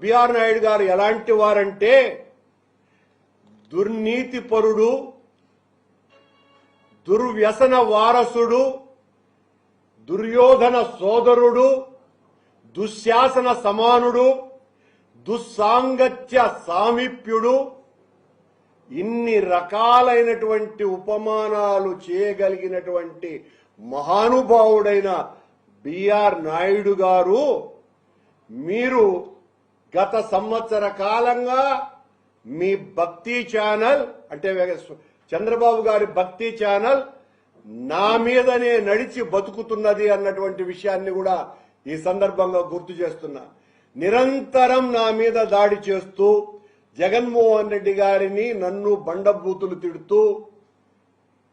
BR Naidu గారు ఎలాంటి వారంటే దుర్నీతిపరుడు, దుర్వ్యసన వారసుడు, దుర్యోధన సోదరుడు, దుశ్శాసన సమానుడు, దుస్సాంగత్య సామీప్యుడు, ఇన్ని రకాలైనటువంటి ఉపమానాలు చేయగలిగినటువంటి మహానుభావుడైన బిఆర్ నాయుడు గారు మీరు గత సంవత్సర కాలంగా మీ భక్తి ఛానల్ అంటే చంద్రబాబు గారి భక్తి ఛానల్ నా మీదనే నడిచి బతుకుతున్నది అన్నటువంటి విషయాన్ని కూడా ఈ సందర్భంగా గుర్తు చేస్తున్నా. నిరంతరం నా మీద దాడి చేస్తూ జగన్మోహన్ రెడ్డి గారిని నన్ను బండబూతులు తిడుతూ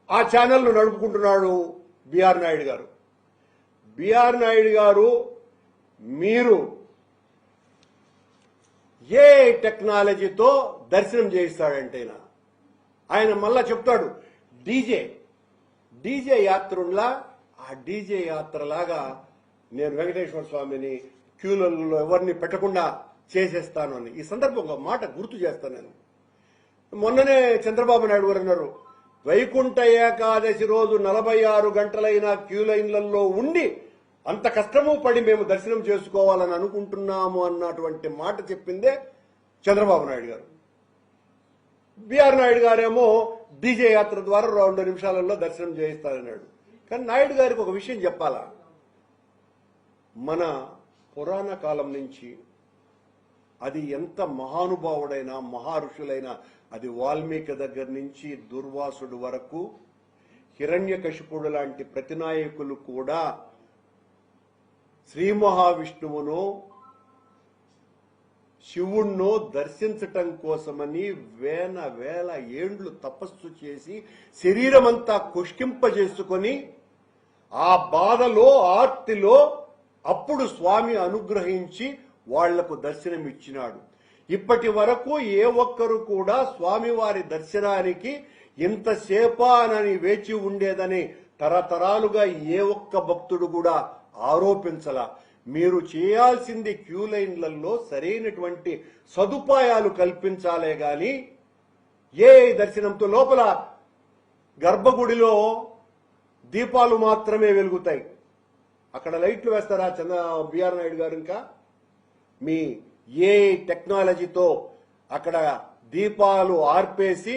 ఆ ఛానల్ను నడుపుకుంటున్నాడు బిఆర్ నాయుడు గారు. బిఆర్ నాయుడు గారు మీరు ఏ టెక్నాలజీతో దర్శనం చేయిస్తాడంటే ఆయన మళ్ళా చెప్తాడు డీజే యాత్రుల్లా ఆ డీజే యాత్రలాగా నేను వెంకటేశ్వర స్వామిని క్యూలలో ఎవరిని పెట్టకుండా చేసేస్తాను అని ఈ సందర్భంగా మాట గుర్తు చేస్తాను. నేను మొన్ననే చంద్రబాబు నాయుడు గారు అన్నారు, వైకుంఠ ఏకాదశి రోజు 46 గంటలైన క్యూ లైన్లలో ఉండి అంత కష్టము పడి మేము దర్శనం చేసుకోవాలని అనుకుంటున్నాము అన్నటువంటి మాట చెప్పిందే చంద్రబాబు నాయుడు గారు. బిఆర్ నాయుడు గారేమో డీజే యాత్ర ద్వారా 2 నిమిషాలలో దర్శనం చేయిస్తారన్నాడు. కానీ నాయుడు గారికి ఒక విషయం చెప్పాలా, మన పురాణ కాలం నుంచి అది ఎంత మహానుభావుడైనా మహారుషులైనా అది వాల్మీకి దగ్గర నుంచి దుర్వాసుడు వరకు హిరణ్యకశిపుడు లాంటి ప్రతినాయకులు కూడా శ్రీ మహావిష్ణువును శివుణ్ణో దర్శించటం కోసమని వేల ఏండ్లు తపస్సు చేసి శరీరమంతా కుష్కింపజేసుకొని ఆ బాధలో ఆర్తిలో అప్పుడు స్వామి అనుగ్రహించి వాళ్లకు దర్శనమిచ్చినాడు. ఇప్పటి వరకు ఏ ఒక్కరు కూడా స్వామివారి దర్శనానికి ఇంతసేపానని వేచి ఉండేదని తరతరాలుగా ఏ ఒక్క భక్తుడు కూడా ఆరోపించలా. మీరు చేయాల్సింది క్యూ లైన్లలో సరైనటువంటి సదుపాయాలు కల్పించాలే గాని ఏ దర్శనంతో లోపల గర్భగుడిలో దీపాలు మాత్రమే వెలుగుతాయి, అక్కడ లైట్లు వేస్తారా బిఆర్ నాయుడు గారు? ఇంకా మీ ఏ టెక్నాలజీతో అక్కడ దీపాలు ఆర్పేసి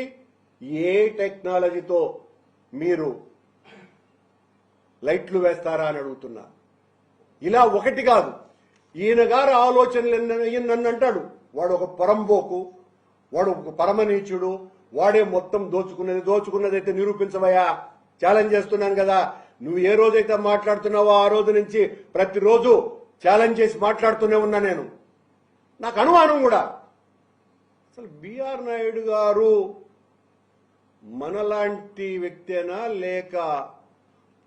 ఏ టెక్నాలజీతో మీరు లైట్లు వేస్తారా అని అడుగుతున్నా. ఇలా ఒకటి కాదు, ఈయన గారి ఆలోచనలు నన్ను అంటాడు, వాడు ఒక పరంబోకు, వాడు ఒక పరమనీచుడు, వాడే మొత్తం దోచుకున్నదైతే నిరూపించవయ్యా, ఛాలెంజ్ చేస్తున్నాను కదా. నువ్వు ఏ రోజైతే మాట్లాడుతున్నావో ఆ రోజు నుంచి ప్రతిరోజు ఛాలెంజ్ చేసి మాట్లాడుతూనే ఉన్నా నేను. నాకు అనుమానం కూడా, అసలు బిఆర్ నాయుడు గారు మనలాంటి వ్యక్తేనా లేక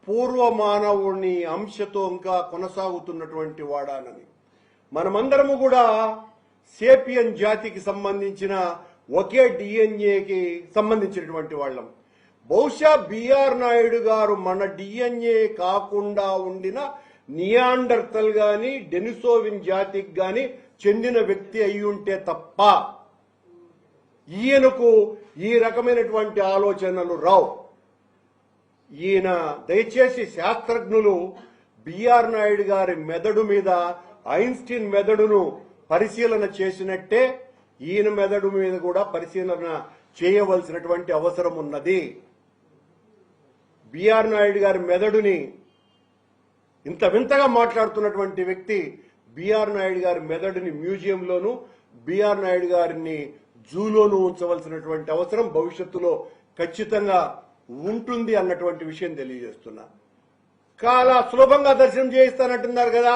పూర్వ మానవుని అంశతో ఇంకా కొనసాగుతున్నటువంటి వాడానని. మనమందరము కూడా సేపియన్ జాతికి సంబంధించిన ఒకే డిఎన్ఏకి సంబంధించినటువంటి వాళ్ళం. బహుశా బిఆర్ నాయుడు గారు మన డిఎన్ఏ కాకుండా ఉండిన నియాండర్తల్ గాని డెనిసోవిన్ జాతికి గాని చెందిన వ్యక్తి అయి ఉంటే తప్ప ఈయనకు ఈ రకమైనటువంటి ఆలోచనలు రావు. ఈయన దయచేసి శాస్త్రజ్ఞులు బిఆర్ నాయుడు గారి మెదడు మీద ఐన్స్టీన్ మెదడును పరిశీలన చేసినట్టే ఈయన మెదడు మీద కూడా పరిశీలన చేయవలసినటువంటి అవసరం ఉన్నది. బిఆర్ నాయుడు గారి మెదడుని ఇంత వింతగా మాట్లాడుతున్నటువంటి వ్యక్తి బిఆర్ నాయుడు గారి మెదడుని మ్యూజియంలోను బిఆర్ నాయుడు గారిని జూలోను ఉంచవలసినటువంటి అవసరం భవిష్యత్తులో ఖచ్చితంగా ఉంటుంది అన్నటువంటి విషయం తెలియజేస్తున్నా. చాలా సులభంగా దర్శనం చేయిస్తానంటున్నారు కదా,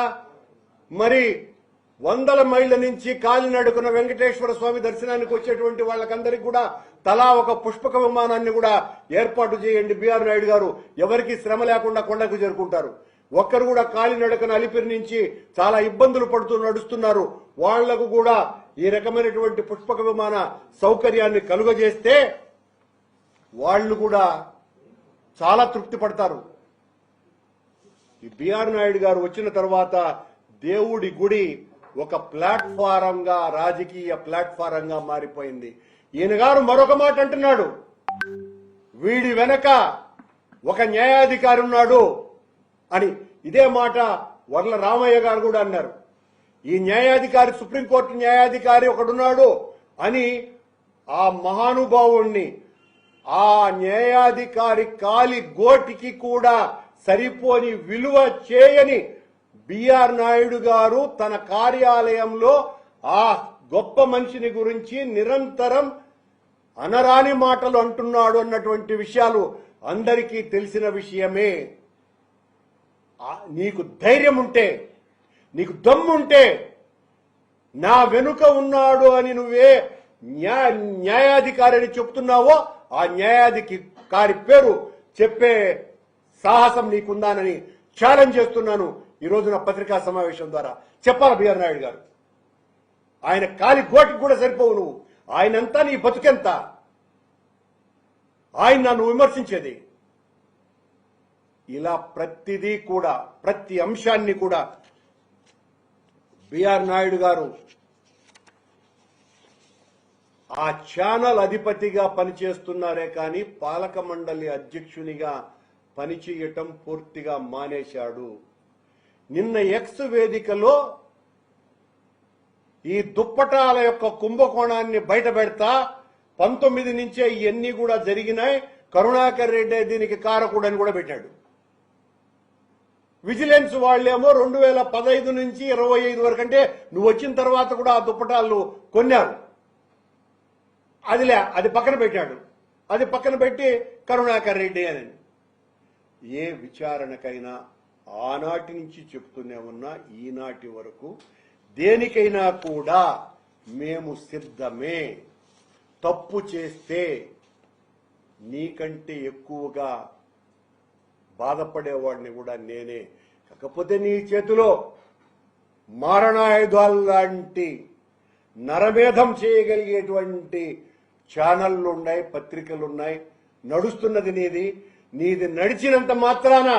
మరి 100 మైళ్ళ నుంచి కాలినడుకున్న వెంకటేశ్వర స్వామి దర్శనానికి వచ్చేటువంటి వాళ్ళకందరికీ కూడా తలా ఒక పుష్పక విమానాన్ని కూడా ఏర్పాటు చేయండి బిఆర్ నాయుడు గారు. ఎవరికి శ్రమ లేకుండా కొండకు చేరుకుంటారు. ఒక్కరు కూడా కాలినడకన అలిపిరి నుంచి చాలా ఇబ్బందులు పడుతూ నడుస్తున్నారు. వాళ్లకు కూడా ఈ రకమైనటువంటి పుష్పక విమాన సౌకర్యాన్ని కలుగజేస్తే వాళ్ళు కూడా చాలా తృప్తి పడతారు. ఈ బిఆర్ నాయుడు గారు వచ్చిన తర్వాత దేవుడి గుడి ఒక ప్లాట్ఫారంగా, రాజకీయ ప్లాట్ఫారంగా మారిపోయింది. ఈయన గారు మరొక మాట అంటున్నాడు, వీడి వెనక ఒక న్యాయాధికారి ఉన్నాడు అని. ఇదే మాట వర్ల రామయ్య గారు కూడా అన్నారు. ఈ న్యాయాధికారి, సుప్రీంకోర్టు న్యాయాధికారి ఒకడున్నాడు అని ఆ మహానుభావుణ్ణి, ఆ న్యాయాధికారి కాలి గోటికి కూడా సరిపోని విలువ చేయని బిఆర్ నాయుడు గారు తన కార్యాలయంలో ఆ గొప్ప మనిషిని గురించి నిరంతరం అనరాని మాటలు అంటున్నాడు అన్నటువంటి విషయాలు అందరికీ తెలిసిన విషయమే. నీకు ధైర్యం ఉంటే, నీకు దమ్ముంటే, నా వెనుక ఉన్నాడు అని నువ్వే న్యాయాధికారి అని చెప్తున్నావో ఆ న్యాయాధికారి పేరు చెప్పే సాహసం నీకుందానని ఛాలెంజ్ చేస్తున్నాను ఈ రోజున పత్రికా సమావేశం ద్వారా. చెప్పాలి బిఆర్ నాయుడు గారు, ఆయన కాలి గోటికి కూడా సరిపోవు నువ్వు. ఆయనంతా నీ బతుకెంత? ఆయన నన్ను విమర్శించేది. ఇలా ప్రతిదీ కూడా, ప్రతి అంశాన్ని కూడా బిఆర్ నాయుడు గారు ఆ ఛానల్ అధిపతిగా పనిచేస్తున్నారే కానీ పాలక మండలి అధ్యక్షునిగా పనిచేయటం పూర్తిగా మానేశాడు. నిన్న ఎక్స్ వేదికలో ఈ దుప్పటాల యొక్క కుంభకోణాన్ని బయట పెడతా 19 నుంచే ఇవన్నీ కూడా జరిగినాయి, కరుణాకర్ రెడ్డి దీనికి కారకుడని కూడా పెట్టాడు. విజిలెన్స్ వాళ్ళేమో 2015 నుంచి 25 వరకు, అంటే నువ్వు వచ్చిన తర్వాత కూడా ఆ దుప్పటాలు కొన్నారు. అది పక్కన పెట్టాడు. అది పక్కన పెట్టి కరుణాకర్ రెడ్డి అని. ఏ విచారణకైనా ఆనాటి నుంచి చెప్తూనే ఉన్నా, ఈనాటి వరకు దేనికైనా కూడా మేము సిద్ధమే. తప్పు చేస్తే నీకంటే ఎక్కువగా బాధపడేవాడిని కూడా నేనే. కాకపోతే నీ చేతిలో మారణాయుధాలు లాంటి నరమేధం చేయగలిగేటువంటి ఛానళ్లున్నాయి, పత్రికలున్నాయి, నడుస్తున్నది నీది. నీది నడిచినంత మాత్రాన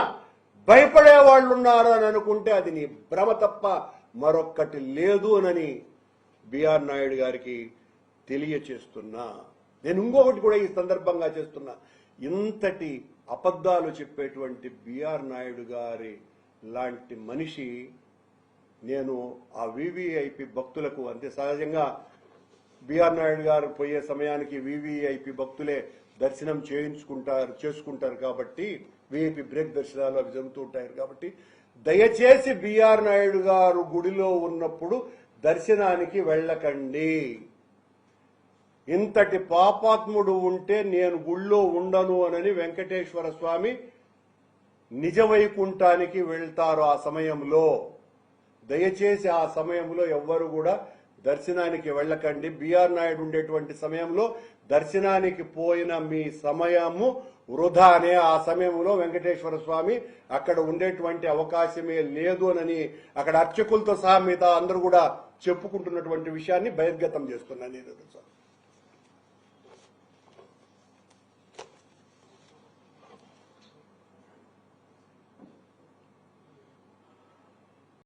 భయపడే వాళ్ళు ఉన్నారు అని అనుకుంటే అది నీ భ్రమ తప్ప మరొక్కటి లేదు అని బిఆర్ నాయుడు గారికి తెలియచేస్తున్నా. నేను ఇంకొకటి కూడా ఈ సందర్భంగా చేస్తున్నా. ఇంతటి అబద్ధాలు చెప్పేటువంటి బిఆర్ నాయుడు గారి లాంటి మనిషి నేను ఆ వివిఐపి భక్తులకు, అంతే సహజంగా బిఆర్ నాయుడు గారు పోయే సమయానికి వివిఐపి భక్తులే దర్శనం చేసుకుంటారు కాబట్టి, విఐపి బ్రేక్ దర్శనాలు అవి జరుగుతూ ఉంటాయి కాబట్టి, దయచేసి బిఆర్ నాయుడు గారు గుడిలో ఉన్నప్పుడు దర్శనానికి వెళ్ళకండి. ఇంతటి పాపాత్ముడు ఉంటే నేను గుళ్ళో ఉండను అని వెంకటేశ్వర స్వామి నిజవైకుంఠానికి వెళ్తారు. ఆ సమయంలో దయచేసి ఆ సమయంలో ఎవ్వరు కూడా దర్శనానికి వెళ్ళకండి. బిఆర్ నాయుడు ఉండేటువంటి సమయంలో దర్శనానికి పోయిన మీ సమయము వృధానే. ఆ సమయంలో వెంకటేశ్వర స్వామి అక్కడ ఉండేటువంటి అవకాశమే లేదు అని అక్కడ అర్చకులతో సహా మిగతా అందరూ కూడా చెప్పుకుంటున్నటువంటి విషయాన్ని బహిర్గతం చేస్తున్నాను నేను.